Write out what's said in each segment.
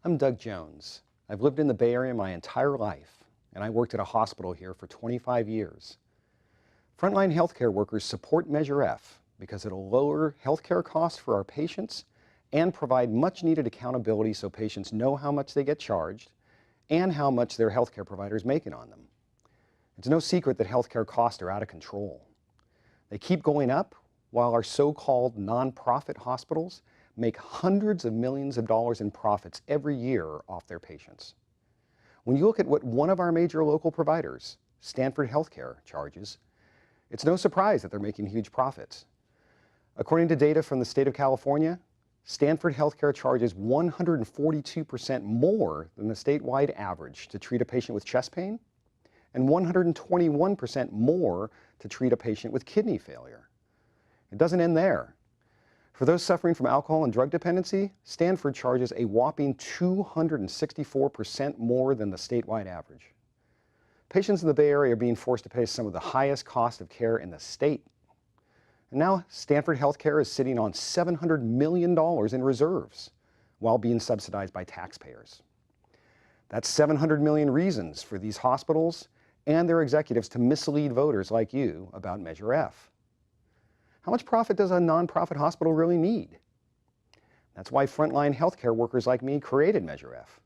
I'm Doug Jones. I've lived in the Bay Area my entire life, and I worked at a hospital here for 25 years. Frontline healthcare workers support Measure F because it'll lower healthcare costs for our patients and provide much needed accountability so patients know how much they get charged and how much their healthcare provider is making on them. It's no secret that healthcare costs are out of control. They keep going up while our so-called nonprofit hospitals make hundreds of millions of dollars in profits every year off their patients. When you look at what one of our major local providers, Stanford Healthcare, charges, it's no surprise that they're making huge profits. According to data from the state of California, Stanford Healthcare charges 142% more than the statewide average to treat a patient with chest pain and 121% more to treat a patient with kidney failure. It doesn't end there. For those suffering from alcohol and drug dependency, Stanford charges a whopping 264% more than the statewide average. Patients in the Bay Area are being forced to pay some of the highest cost of care in the state. And now Stanford Healthcare is sitting on $700 million in reserves while being subsidized by taxpayers. That's 700 million reasons for these hospitals and their executives to mislead voters like you about Measure F. How much profit does a nonprofit hospital really need? That's why frontline healthcare workers like me created Measure F.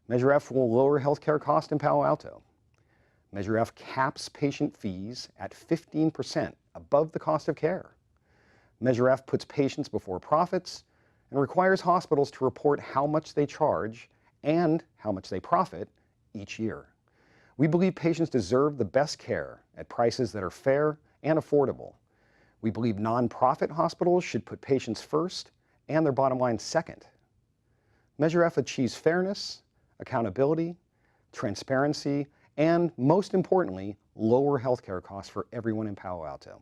Measure F will lower healthcare costs in Palo Alto. Measure F caps patient fees at 15% above the cost of care. Measure F puts patients before profits and requires hospitals to report how much they charge and how much they profit each year. We believe patients deserve the best care at prices that are fair and affordable. We believe nonprofit hospitals should put patients first and their bottom line second. Measure F achieves fairness, accountability, transparency, and most importantly, lower healthcare costs for everyone in Palo Alto.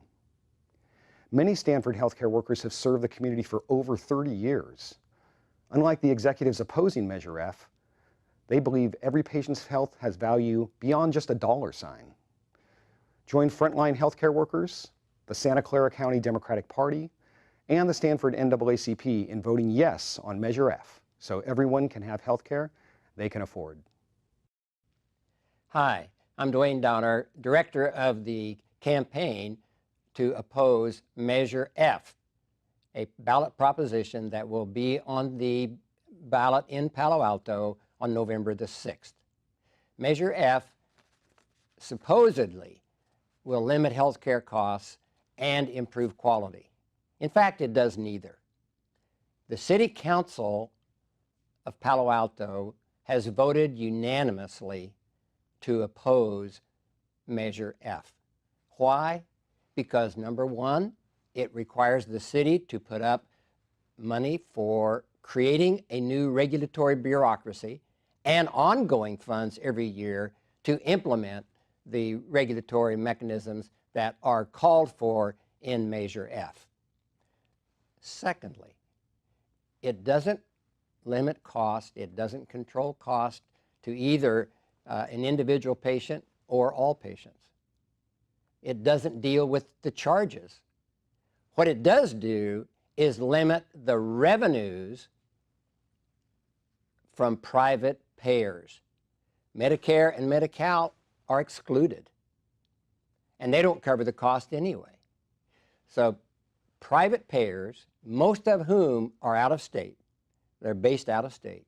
Many Stanford healthcare workers have served the community for over 30 years. Unlike the executives opposing Measure F, they believe every patient's health has value beyond just a dollar sign. Join frontline healthcare workers, the Santa Clara County Democratic Party, and the Stanford NAACP in voting yes on Measure F so everyone can have health care they can afford. Hi, I'm Dwayne Donner, Director of the campaign to oppose Measure F, a ballot proposition that will be on the ballot in Palo Alto on November the 6th. Measure F supposedly will limit health care costs and improve quality. In fact, it does neither. The City Council of Palo Alto has voted unanimously to oppose Measure F. Why? Because number one, it requires the city to put up money for creating a new regulatory bureaucracy and ongoing funds every year to implement the regulatory mechanisms that are called for in Measure F. Secondly, it doesn't limit cost, it doesn't control cost to either an individual patient or all patients. It doesn't deal with the charges. What it does do is limit the revenues from private payers. Medicare and Medi-Cal are excluded, and they don't cover the cost anyway. So private payers, most of whom are out of state, they're based out of state,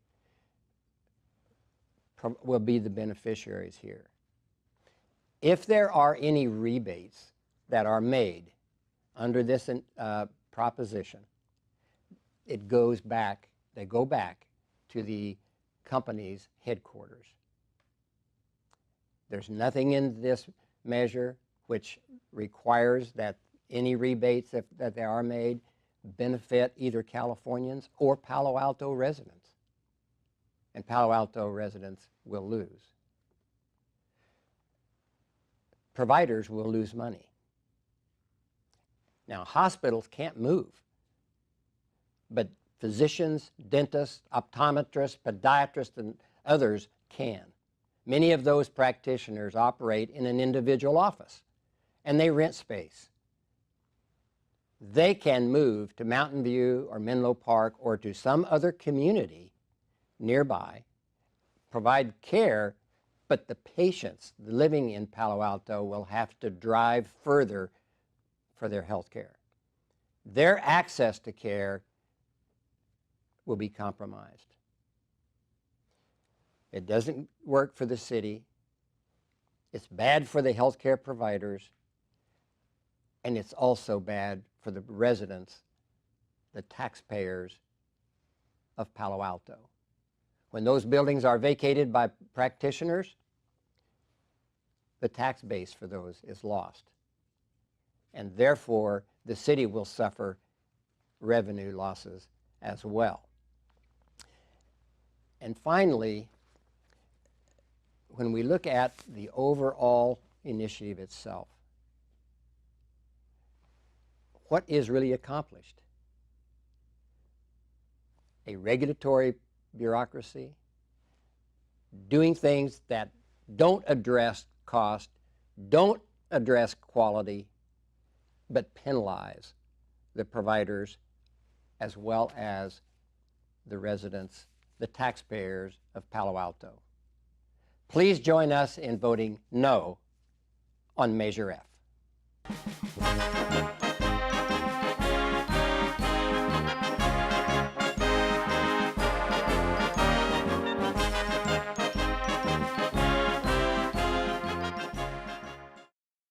will be the beneficiaries here. If there are any rebates that are made under this proposition, they go back to the company's headquarters. There's nothing in this measure which requires that any rebates that they are made benefit either Californians or Palo Alto residents. And Palo Alto residents will lose. Providers will lose money. Now, hospitals can't move, but physicians, dentists, optometrists, podiatrists, and others can. Many of those practitioners operate in an individual office, and they rent space, they can move to Mountain View or Menlo Park or to some other community nearby, provide care, but the patients living in Palo Alto will have to drive further for their health care. Their access to care will be compromised. It doesn't work for the city. It's bad for the healthcare providers, and it's also bad for the residents, the taxpayers of Palo Alto. When those buildings are vacated by practitioners, the tax base for those is lost. And therefore, the city will suffer revenue losses as well. And finally, when we look at the overall initiative itself, what is really accomplished? A regulatory bureaucracy, doing things that don't address cost, don't address quality, but penalize the providers as well as the residents, the taxpayers of Palo Alto. Please join us in voting no on Measure F.